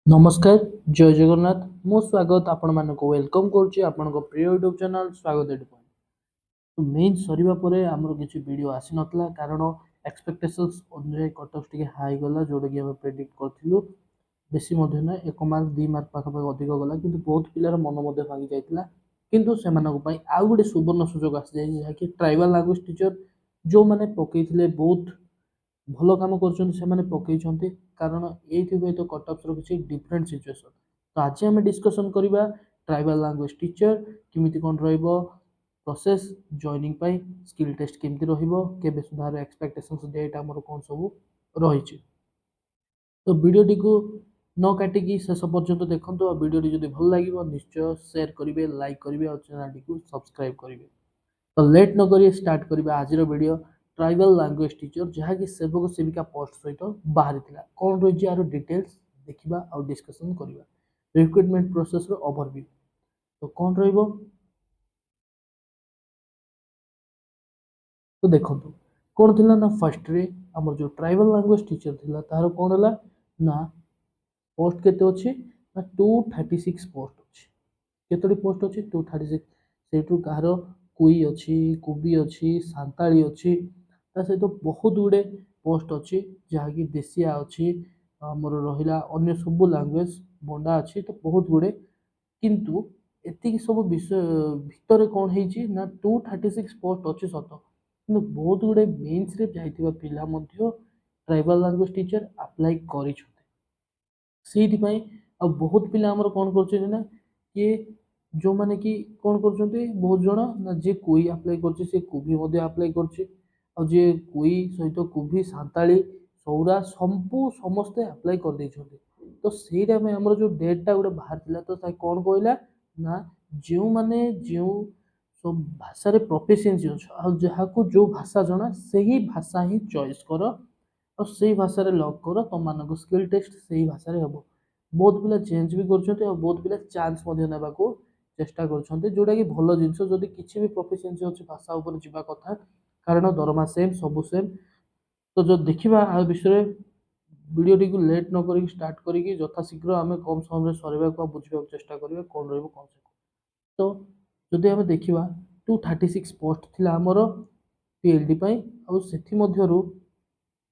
नमस्कार जय जगन्नाथ मो स्वागत आपण मानको वेलकम करूची आपनको प्रिय यूट्यूब चैनल स्वागत एट पॉइंट तो मेन सरीबा परे हमर किछि वीडियो आसी नतला कारण एक्सपेक्टेशंस अनुसार कटऑफ टिके हाई गला जोडे कि हम प्रेडिक्ट करथिलु बेसी मध्ये ना 1 मार्क 2 मार्क पाखा पाखा अधिक गला किंतु बहुत पिलार मन मध्ये भागी जायतिला किंतु सेमानको पई आउ गुडे सुवर्ण सुजोग आसी जाय जे कि ट्राइबल लैंग्वेज टीचर जो माने पकेइथिले बहुत ଭଲ କାମ କରୁଛନ୍ତି ସେମାନେ ପକେଇଛନ୍ତି କାରଣ ଏଇଥିପାଇଁ ତ କଟଅଫ୍ସର କିଛି ଡିଫରେଣ୍ଟ ସିଚୁଏସନ୍ ତ ଆଜି ଆମେ ଡିସ୍କସନ୍ କରିବା ଟ୍ରାଇବାଲ ଲାଙ୍ଗୁଏଜ ଟିଚର କେମିତି କ'ଣ ରହିବ ପ୍ରୋସେସ୍ ଜଏନିଂ ପାଇଁ ସ୍କିଲ୍ ଟେଷ୍ଟ କେମିତି ରହିବ କେବେ ସୁଦ୍ଧା ଏକ୍ସପେକ୍ଟେସନ୍ସ ଡେଟ୍ ଆମର କ'ଣ ସବୁ ରହିଛି ତ ଭିଡ଼ିଓଟିକୁ ନ କାଟିକି ଶେଷ ପର୍ଯ୍ୟନ୍ତ ଦେଖନ୍ତୁ ଆଉ ଭିଡ଼ିଓଟି ଯଦି ଭଲ ଲାଗିବ ନିଶ୍ଚୟ ସେୟାର କରିବେ ଲାଇକ୍ କରିବେ ଆଉ ଚ୍ୟାନେଲଟିକୁ ସବସ୍କ୍ରାଇବ୍ କରିବେ ତ ଲେଟ୍ ନ କରି ଷ୍ଟାର୍ଟ କରିବା ଆଜିର ଭିଡ଼ିଓ ट्राइबल लैंग्वेज टीचर जहाँकि सेवक सेविका पोस्ट सहित बाहरी कौन रही यार डिटेल्स देखा और डिस्कसन करवा रिक्रुटमेंट प्रोसेस ओवरव्यू तो कौन रहिबो तो देखो कौन थिला ना फर्स्ट रे हमर जो ट्राइबल लैंग्वेज टीचर थिला तार कौन हला ना पोस्ट केते अछि ना 236 पोस्ट अछि केतोडी पोस्ट अछि 236 सेठू कार कुई अछि कुबी अछि सांताली अछि ता सहित बहुत गुड़े पोस्ट अच्छी जहाँकि देशिया अच्छी मोर रहा अन्य सब लैंग्वेज बंडा अच्छी तो बहुत गुड़े किंतु एति सब विषय भितर कौन है ना 236 पोस्ट अच्छी सत कि बहुत गुड़े मेन्स रे जाइथिबा पिला मध्य ट्राइबल लैंग्वेज टीचर अप्लाई करी से बहुत पिला हमर कौन कर ना ये जो माने कि कौन कर बहुत जन ना जे कोई अप्लाई कर से कुभी अप्लाई कर और जे कोई सहित कुभी सांताली सौरा संपू समस्ते अप्लाई कर देछोते तो सेटा में हमर जो डेटटा गोटे बाहर थिला तो ता कौन कहला ना जो माने जो सब भाषा रे प्रोफिशिएंसी अछि आ जहा को जो भाषा जणा सही भाषा ही चॉइस करो और सही भाषा रे लॉक करो तो मानको स्किल टेस्ट सही भाषा रे हबो बहुत पिला चेंज भी करछोते और बहुत पिला चांस मध्ये नेबा को चेष्टा करछोते जोटा कि भलो जिंसो जदी किछि भी प्रोफिशिएंसी अछि भाषा ऊपर जिबा कथा कारण दरमा सेम सबू सेम तो जो देखा आ विषय वीडियोटी को लेट न करी स्टार्ट करी यथाशीघ्र आम कम समय सरवा बुझा चेष्टा करें कौन रहा तो जदि आम देखा 236 पोस्ट थी आमर पीएलडी से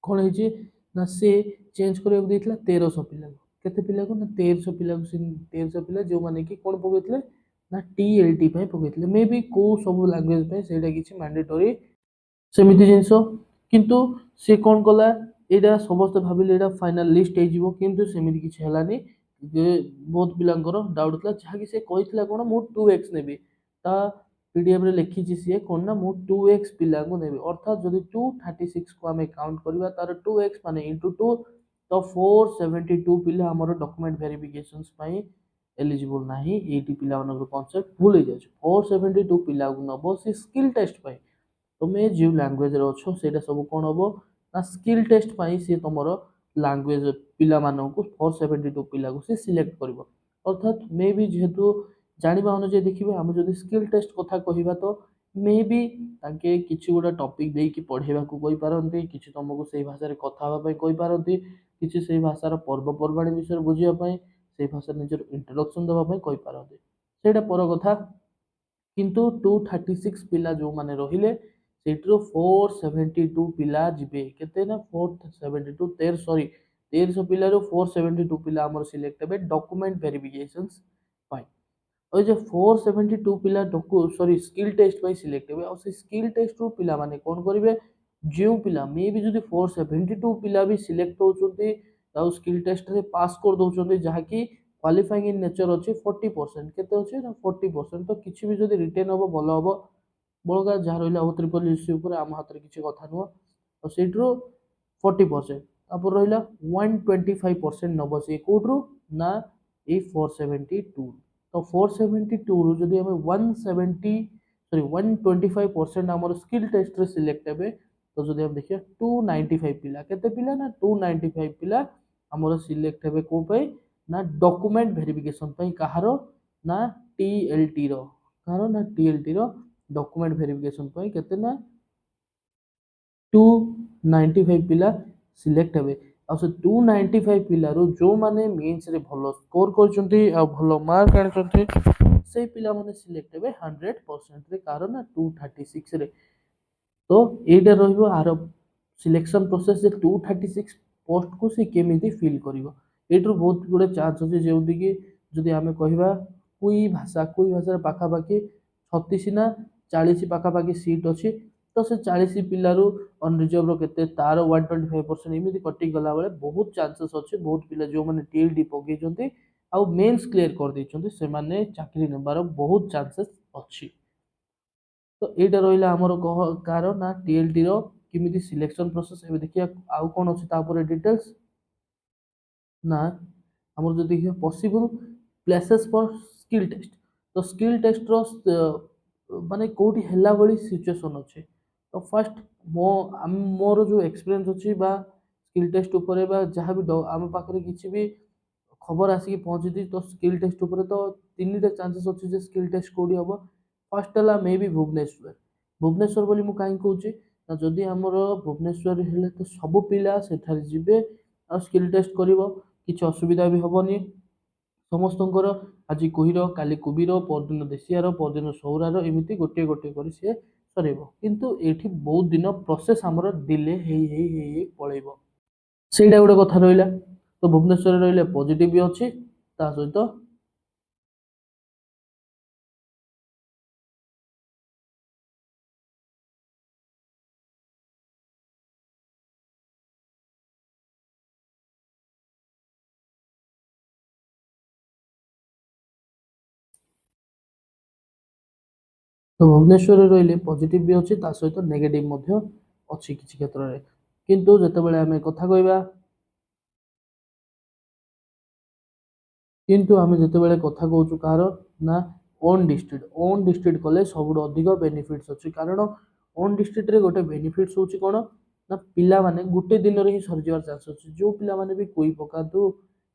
कौन है ना से चेंज करा 1300 पिला केते पिला को ना 1300 पिला 1300 पिला जो माने कि कौन पकड़े ना टीएलटी पकड़े मे बी कौ सब लैंग्वेज से किसी मैंडेटरी सेमिति जिनस किंतु से कौन कला एटा समस्त भाविले एटा फाइनल लिस्ट हो किंतु सेमिति किछि हलानी बहुत पिलांकर डाउट था जहाँकि से कही कौन मु 2x नेबी ता पीडीएफ रे लिखी सी कौन ना मु 2x पिला को नेबी अर्थात जदि 236 को आम काउंट करबा तार 2x माने इंटू 2 तो 472 पिला हमर डॉक्यूमेंट वेरिफिकेशंस पई एलिजिबल नाही 80 पिला मनकर कांसेप्ट भूल हो जाय 472 पिला को नबो से स्किल टेस्ट पई तुम जो लैंग्वेज अच्छो से सब कौन हम ना स्किल टेस्ट सी तुम लैंग्वेज पिला 472 पिला को सी सिलेक्ट कर अर्थात मे भी जेहेतु जाना अनुसार देखिए आम जो स्किल टेस्ट कथा कहवा तो मे भी किसी गोटे टॉपिक देकी पढ़ेगा कही पारती कि तुमको से भाषा कथा कही पारती किसी से भाषार पर्वपर्वाणी विषय बुझापी से भाषा निजर इंट्रोडक्शन देवाई कही पारती से पर कथा किंतु 236 पिला जो माने रहिले सेट्रो 472 पिला जिबे केते ना 472 1300 पिला रो 472 पिला हमर सिलेक्ट हेबे डॉक्यूमेंट वेरिफिकेशंस पाई और जे 472 पिला स्किल टेस्ट पाई सिलेक्ट हेबे और से स्किल टेस्ट रो पिला माने कोन करिवे जो पिला मे भी जदी 472 पिला भी सिलेक्ट होचोंती ताउ स्किल टेस्ट रे पास कर दोचोंती जहा कि क्वालिफाइंग इन नेचर अच्छे 40% केते अच्छे ना 40% तो किसी भी जदी रिटेन हम भल हम बड़का जहाँ रहा हो ट्रिपल यूसी आम हाथ में किसी कथा नुह और सैट्रो 40% तापर रहा 125% नब से कौटू ना ये 472 तो 472 रु जदि आम 125% आम स्किल टेस्ट रे सिलेक्ट हे तो जब हम देखिए 295 पिला केते पिला ना 295 पिला आमर सिलेक्ट हे कौ ना डॉक्यूमेंट वेरिफिकेशन कहार ना टीएलटी रो कहार ना टीएलटी रो डॉक्यूमेंट वेरिफिकेशन केते ना 295 पिला सिलेक्ट हे ଆଉ ସେ 295 ପିଲାରୁ ଯେଉଁମାନେ ମେନ୍ସରେ ଭଲ ସ୍କୋର କରିଛନ୍ତି ଆଉ ଭଲ ମାର୍କ ଆଣିଛନ୍ତି ସେଇ ପିଲାମାନେ ସିଲେକ୍ଟ ହେବେ 100%ରେ, କାରଣ 236ରେ। ତ ଏଇଟା ରହିବ ଆର ସିଲେକ୍ସନ୍ ପ୍ରୋସେସ୍ ଯେ 236 ପୋଷ୍ଟକୁ ସେ କେମିତି ଫିଲ୍ କରିବ। ଏଇଠାରୁ ବହୁତ ଗୁଡ଼େ ଚାନ୍ସ ଅଛି, ଯେଉଁଠିକି ଯଦି ଆମେ କହିବା କୁଇ ଭାଷାରେ ପାଖାପାଖି 36 ନା 40 ପାଖାପାଖି ସିଟ୍ ଅଛି। ତ ସେ 40 ପିଲାରୁ ଅନରିଜର୍ଭର କେତେ ତାର 125% ଏମିତି କଟିକି ଗଲାବେଳେ ବହୁତ ଚାନ୍ସେସ୍ ଅଛି। ବହୁତ ପିଲା ଯେଉଁମାନେ TLD ପକେଇଛନ୍ତି ଆଉ ମେନ୍ସ କ୍ଲିୟର କରିଦେଇଛନ୍ତି ସେମାନେ ଚାକିରି ନେବାର ବହୁତ ଚାନ୍ସେସ୍ ଅଛି। ତ ଏଇଟା ରହିଲା ଆମର କାହାର ନା TLDର କେମିତି ସିଲେକ୍ସନ୍ ପ୍ରୋସେସ୍। ଏବେ ଦେଖିବା ଆଉ କ'ଣ ଅଛି ତାପରେ ଡିଟେଲ୍ସ ନା ଆମର ଯଦି ଦେଖିବା possible places for skill test. ତ ସ୍କିଲ୍ ଟେଷ୍ଟର ମାନେ କେଉଁଠି ହେଲା ଭଳି ସିଚୁଏସନ୍ ଅଛି। ତ ଫାର୍ଷ୍ଟ ମୋର ଯେଉଁ ଏକ୍ସପିରିଏନ୍ସ ଅଛି ବା ସ୍କିଲ୍ ଟେଷ୍ଟ ଉପରେ ବା ଯାହା ବି ଆମ ପାଖରେ କିଛି ବି ଖବର ଆସିକି ପହଞ୍ଚିଛି, ତ ସ୍କିଲ୍ ଟେଷ୍ଟ ଉପରେ ତ 3ଟା ଚାନ୍ସେସ୍ ଅଛି ଯେ ସ୍କିଲ୍ ଟେଷ୍ଟ କେଉଁଠି ହେବ। ଫାର୍ଷ୍ଟ ହେଲା ମେ ବି ଭୁବନେଶ୍ୱର ବୋଲି ମୁଁ କାହିଁକି କହୁଛି ନା ଯଦି ଆମର ଭୁବନେଶ୍ୱରରେ ହେଲେ ତ ସବୁ ପିଲା ସେଠାରେ ଯିବେ ଆଉ ସ୍କିଲ୍ ଟେଷ୍ଟ କରିବ, କିଛି ଅସୁବିଧା ବି ହେବନି ସମସ୍ତଙ୍କର। ଆଜି କୁହିର କାଲି କୁବିର ପରଦିନ ଦେଶିଆର ପରଦିନ ସୌରାର ଏମିତି ଗୋଟିଏ ଗୋଟିଏ କରି ସିଏ ସରେଇବ। କିନ୍ତୁ ଏଇଠି ବହୁତ ଦିନ ପ୍ରୋସେସ୍ ଆମର ଡିଲେ ହେଇ ପଳେଇବ। ସେଇଟା ଗୋଟେ କଥା ରହିଲା। ତ ଭୁବନେଶ୍ୱରରେ ରହିଲେ ପଜିଟିଭ୍ ବି ଅଛି, ତା ସହିତ ତ ଭୁବନେଶ୍ୱରରେ ରହିଲେ ପଜିଟିଭ୍ ବି ଅଛି, ତା ସହିତ ନେଗେଟିଭ୍ ମଧ୍ୟ ଅଛି କିଛି କ୍ଷେତ୍ରରେ। କିନ୍ତୁ ଯେତେବେଳେ ଆମେ କଥା କହିବା ଯେତେବେଳେ କଥା କହୁଛୁ କାହାର ନା ଓନ୍ ଡିଷ୍ଟ୍ରିକ୍ଟ କଲେ ସବୁଠୁ ଅଧିକ ବେନିଫିଟ୍ସ ଅଛି। କାରଣ ଓନ୍ ଡିଷ୍ଟ୍ରିକ୍ଟରେ ଗୋଟେ ବେନିଫିଟ୍ସ ହେଉଛି କ'ଣ ନା ପିଲାମାନେ ଗୋଟେ ଦିନରେ ହିଁ ସରିଯିବାର ଚାନ୍ସ ଅଛି। ଯେଉଁ ପିଲାମାନେ ବି କୁଇ ପକାନ୍ତୁ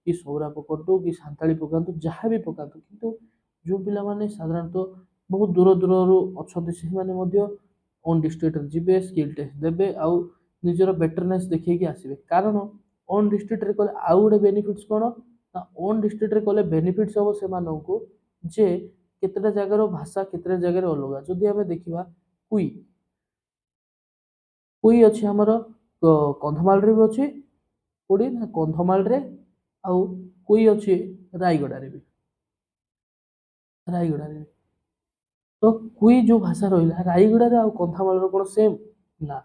କି ସୌରା ପକାନ୍ତୁ କି ସାନ୍ତାଳୀ ପକାନ୍ତୁ ଯାହା ବି ପକାନ୍ତୁ, କିନ୍ତୁ ଯେଉଁ ପିଲାମାନେ ସାଧାରଣତଃ ବହୁତ ଦୂରରୁ ଅଛନ୍ତି ସେମାନେ ମଧ୍ୟ ଓନ୍ ଡିଷ୍ଟ୍ରିକ୍ଟରେ ଯିବେ, ସ୍କିଲ୍ ଟେଷ୍ଟ ଦେବେ ଆଉ ନିଜର ବେଟରନେସ୍ ଦେଖେଇକି ଆସିବେ। କାରଣ ଓନ୍ ଡିଷ୍ଟ୍ରିକ୍ଟରେ କଲେ ଆଉ ଗୋଟେ ବେନିଫିଟ୍ସ କ'ଣ ନା ଓନ୍ ଡିଷ୍ଟ୍ରିକ୍ଟରେ କଲେ ବେନିଫିଟ୍ସ ହେବ ସେମାନଙ୍କୁ ଯେ କେତେଟା ଜାଗାର ଭାଷା କେତେଟା ଜାଗାରେ ଅଲଗା। ଯଦି ଆମେ ଦେଖିବା କୁଇ ଅଛି ଆମର କନ୍ଧମାଳରେ ବି ଅଛି, କେଉଁଠି ନା କନ୍ଧମାଳରେ, ଆଉ କୁଇ ଅଛି ରାୟଗଡ଼ାରେ ବି। ତ କୁଇ ଯେଉଁ ଭାଷା ରହିଲା ରାୟଗଡ଼ାରେ ଆଉ କନ୍ଧମାଳର କ'ଣ ସେମ୍ ନା।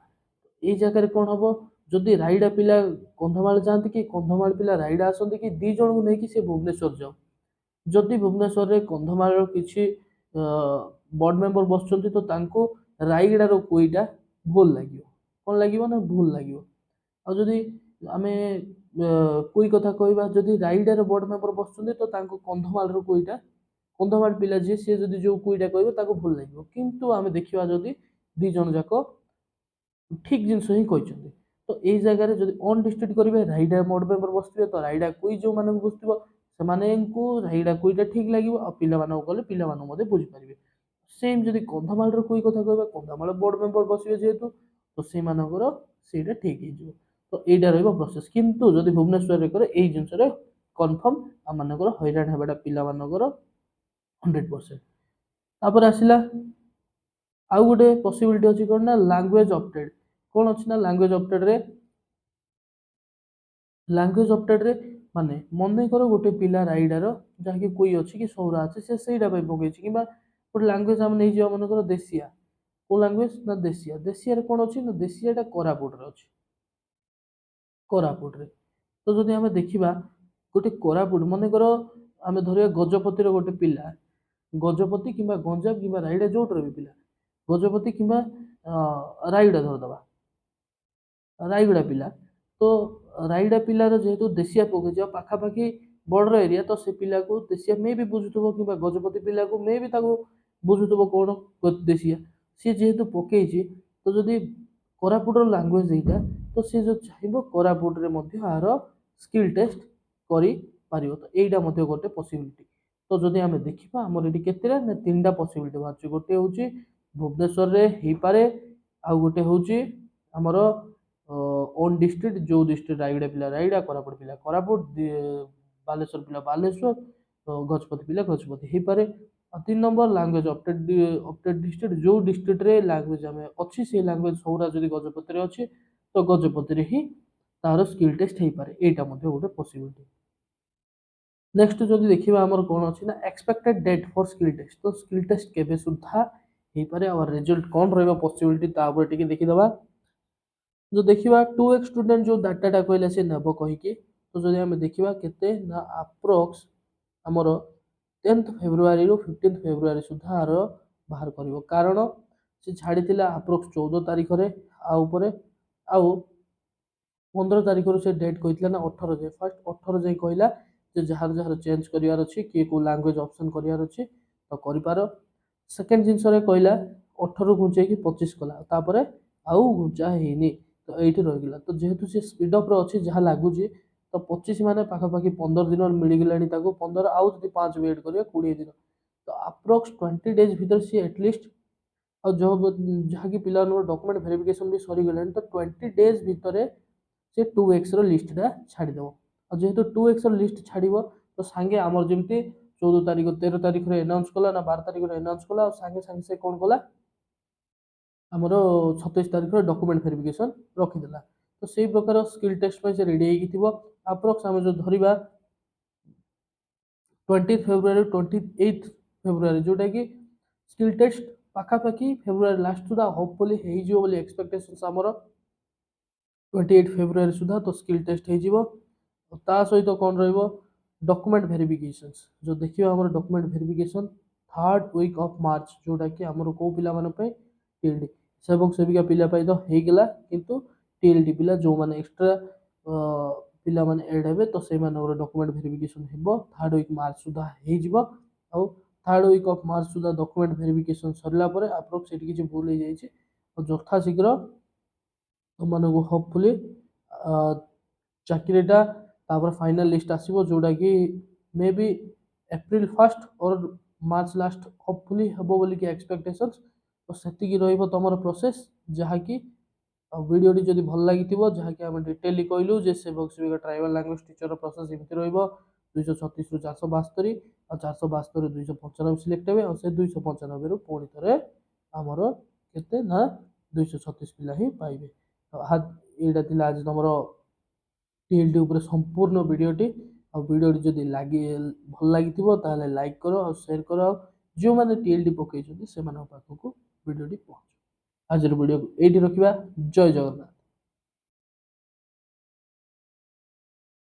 ଏଇ ଜାଗାରେ କ'ଣ ହେବ ଯଦି ରାୟଗଡ଼ା ପିଲା କନ୍ଧମାଳ ଯାଆନ୍ତି କି କନ୍ଧମାଳ ପିଲା ରାୟଗଡ଼ା ଆସନ୍ତି କି ଦୁଇ ଜଣଙ୍କୁ ନେଇକି ସେ ଭୁବନେଶ୍ୱର ଯାଉ। ଯଦି ଭୁବନେଶ୍ୱରରେ କନ୍ଧମାଳର କିଛି ବୋର୍ଡ଼ ମେମ୍ବର ବସୁଛନ୍ତି ତ ତାଙ୍କୁ ରାୟଗଡ଼ାର କୁଇଟା ଭୁଲ ଲାଗିବ। କ'ଣ ଲାଗିବ ନା ଭୁଲ ଲାଗିବ। ଆଉ ଯଦି ଆମେ କୁଇ କଥା କହିବା, ଯଦି ରାୟଗଡ଼ାର ବୋର୍ଡ଼ ମେମ୍ବର ବସୁଛନ୍ତି ତ ତାଙ୍କୁ କନ୍ଧମାଳର କୁଇଟା କନ୍ଧମାଳ ପିଲା ଯିଏ ସିଏ ଯଦି ଯେଉଁ କୁଇଟା କହିବ ତାକୁ ଭୁଲ ଲାଗିବ। କିନ୍ତୁ ଆମେ ଦେଖିବା ଯଦି ଦୁଇ ଜଣ ଯାକ ଠିକ୍ ଜିନିଷ ହିଁ କହିଛନ୍ତି। ତ ଏଇ ଜାଗାରେ ଯଦି ଓନ୍ ଡିଷ୍ଟ୍ରିକ୍ଟ କରିବେ ରାୟଗଡ଼ା ବୋର୍ଡ଼ ମେମ୍ବର ବସିଥିବେ ତ ରାୟଗଡ଼ା କୁଇ ଯେଉଁମାନଙ୍କୁ ବୁଝୁଥିବ ସେମାନଙ୍କୁ ରାୟଗଡ଼ା କୁଇଟା ଠିକ୍ ଲାଗିବ ଆଉ ପିଲାମାନଙ୍କୁ କଲେ ପିଲାମାନଙ୍କୁ ମଧ୍ୟ ବୁଝିପାରିବେ। ସେମ୍ ଯଦି କନ୍ଧମାଳର କୁଇ କଥା କହିବା କନ୍ଧମାଳ ବୋର୍ଡ଼ ମେମ୍ବର ବସିବେ ଯେହେତୁ ତ ସେଇମାନଙ୍କର ସେଇଟା ଠିକ୍ ହେଇଯିବ। ତ ଏଇଟା ରହିବ ପ୍ରୋସେସ୍। କିନ୍ତୁ ଯଦି ଭୁବନେଶ୍ୱରରେ କରେ ଏଇ ଜିନିଷରେ କନଫର୍ମ ଆମମାନଙ୍କର ହଇରାଣ ହେବାଟା ପିଲାମାନଙ୍କର 100%। ତାପରେ ଆସିଲା ଆଉ ଗୋଟେ ପସିବିଲିଟି ଅଛି କ'ଣ ନା ଲାଙ୍ଗୁଏଜ ଅପଡେଟ୍। କ'ଣ ଅଛି ନା ଲାଙ୍ଗୁଏଜ ଅପଡେଟ୍ରେ ମାନେ ମନେକର ଗୋଟେ ପିଲା ରାୟଗଡ଼ାର ଯାହାକି କୁଇ ଅଛି କି ସୌରା ଅଛି ସେ ସେଇଟା ପାଇଁ ପକେଇଛି, କିମ୍ବା ଗୋଟେ ଲାଙ୍ଗୁଏଜ ଆମେ ନେଇଯିବା ମନେକର ଦେଶିଆ। କେଉଁ ଲାଙ୍ଗୁଏଜ ନା ଦେଶିଆରେ କ'ଣ ଅଛି ନା ଦେଶିଆଟା କୋରାପୁଟରେ ଅଛି। କୋରାପୁଟରେ ତ ଯଦି ଆମେ ଦେଖିବା ଗୋଟେ କୋରାପୁଟ ମନେକର ଆମେ ଧରିବା ଗଜପତିର ଗୋଟେ ପିଲା, ଗଜପତି କିମ୍ବା ଗଞ୍ଜାମ କିମ୍ବା ରାୟଗଡ଼ା ଯେଉଁଟାର ବି ପିଲା, ଗଜପତି କିମ୍ବା ରାୟଗଡ଼ା ଧରିଦେବା, ରାୟଗଡ଼ା ପିଲା ତ ରାୟଗଡ଼ା ପିଲାର ଯେହେତୁ ଦେଶିଆ ପକେଇଛି ଆଉ ପାଖାପାଖି ବର୍ଡର ଏରିଆ ତ ସେ ପିଲାକୁ ଦେଶିଆ ମେ ବି ବୁଝୁଥିବ, କିମ୍ବା ଗଜପତି ପିଲାକୁ ମେ ବି ତାକୁ ବୁଝୁଥିବ କ'ଣ ଦେଶିଆ। ସିଏ ଯେହେତୁ ପକେଇଛି ତ ଯଦି କୋରାପୁଟର ଲାଙ୍ଗୁଏଜ ଏଇଟା ତ ସେ ଯେଉଁ ଚାହିଁବ କୋରାପୁଟରେ ମଧ୍ୟ ଆର ସ୍କିଲ୍ ଟେଷ୍ଟ କରିପାରିବ। ତ ଏଇଟା ମଧ୍ୟ ଗୋଟେ ପସିବିଲିଟି। ତ ଯଦି ଆମେ ଦେଖିବା ଆମର ଏଠି କେତେଟା ନା 3ଟା ପସିବିଲିଟି ବାହାରୁଛି। ଗୋଟେ ହେଉଛି ଭୁବନେଶ୍ୱରରେ ହେଇପାରେ, ଆଉ ଗୋଟେ ହେଉଛି ଆମର ओन डिस्ट्रिक्ट जो डिस्ट्रिक्ट रायगड़ा पिला रायगड़ा कोरापुट पिला कोरापुट बालेश्वर पिला बालेश्वर गजपति पिला गजपति हो पारे 3 नंबर लैंग्वेज ऑप्टेड डिस्ट्रिक्ट जो डिस्ट्रिक्ट रे लैंग्वेज आम अच्छी से लैंग्वेज सबरा जदि गजपति रे अच्छी तो गजपति रे ही तार स्किल टेस्ट हो पारे एटा मध्ये गोटे पॉसिबिलिटी। नेक्स्ट जदि देखिबा हमर कोन अछि ना expected date for skill test तो स्किल टेस्ट केबे सुद्धा हो पारे और रिजल्ट कोन रहबा पॉसिबिलिटी ता ऊपर टिके देखि दबा। जो देखिबा 2x स्टूडेंट जो डाटाटा कहले से नेबो कहिके तो जदि हम देखिबा केते ना अप्रोक्स हमर 10th फेब्रुआरी रो 15th फेब्रुआरी सुद्धा आर बाहर करिवो कारण से छाड़ीथिला अप्रोक्स 14 तारिख रे आ ऊपर आउ 15 तारिख रो से डेट कहितला ना 18 जे फर्स्ट 18 जे कहला जे जहार जहार चेंज करियार अछि कि को लैंग्वेज ऑप्शन करियार अछि तो करि पारो। सेकंड जिंस रे कहला 18 घुंचे कि 25 कला तापरे आउ घुंचा हेनी तो एठी रहि गेला तो जेहेतु से स्पीड अप रो अछि जहा लागु जे तो 25 माने पाखा पाखी 15 दिन मिल गेलानी ताको 15 आउ जदि 5 वेट करियो 20 दिन तो अप्रोक्स 20 डेज भीतर से एटलीस्ट और जो जहाँ की पिला डॉक्यूमेंट वेरिफिकेशन भी सरी गलानी तो 20 डेज भीतर से 2x रो लिस्टटा छाड़ी देबो और जेहेतु 2x रो लिस्ट छाड़िबो तो सांगे हमर जेमती 14 तारिख 13 तारिख रे अनाउंस कला ना 12 तारिख रे अनाउंस कला और सांगे सांगे से कोन कला हमर 27 तारिख रे डॉक्यूमेंट वेरिफिकेशन रखि देला तो सेही प्रकार स्किल टेस्ट पे से रेडी हेकी थिबो अप्रोक्स हम जो धरिबा 20 फेब्रुआरी 28 फेब्रुआरी जोटा कि स्किल टेस्ट पाखा पाखी फेब्रुआरी लास्ट सुधा होपफुली हेई जिवो बोली एक्सपेक्टेशंस हमर 28 फेब्रुआरी सुधा तो स्किल टेस्ट हेई जिवो ता सहित कोन रहइबो डॉक्यूमेंट वेरिफिकेशंस जो देखियो हमर document verification 3rd week of March जोटा कि हमर को पिला माने पे टीएलडी सेवक सेविका पिला पाई तो हेई गेला किंतु टीएलडी पिला जो माने एक्स्ट्रा पिला माने ऐड हेबे तो से मानकर डॉक्यूमेंट वेरिफिकेशन हेबो 3rd वीक मार्च सुधा हेई जिवो और 3rd वीक ऑफ मार्च सुधा डॉक्यूमेंट वेरिफिकेशन सरला परे अप्रोक्स एटी किछि भूल हे जाई छै और जोथा शीघ्र तो मानको होपफुली चाकरीटा तापर फाइनल लिस्ट आसीबो जोटा कि मे बी एप्रिल 1st और मार्च लास्ट होपफुली हेबो बोली कि एक्सपेक्टेशंस तो सेति की रहइबो तमर प्रोसेस जहा कि वीडियोटी जदि भल लागिथिबो जहा कि हम डिटेली कहलु जे सेवक सेविका ट्राइबल लैंग्वेज टीचर प्रोसेस एमति रहइबो 236 रु 472 और 472 रु 295 सिलेक्ट हेबे और से 295 रु पुणी थरे हमर केते ना 236 पिला ही पाइबे तो आज एटा थिला आज तमरो टीएलडी ऊपर संपूर्ण वीडियोटी और वीडियोटी जदि लागी भल लागिथिबो ताले लाइक करो और शेयर करो जो माने टीएलडी पकै छथि से मानक पाखको वीडियोटी पहुंच आज वीडियो एठी रखिबा जय जगन्नाथ।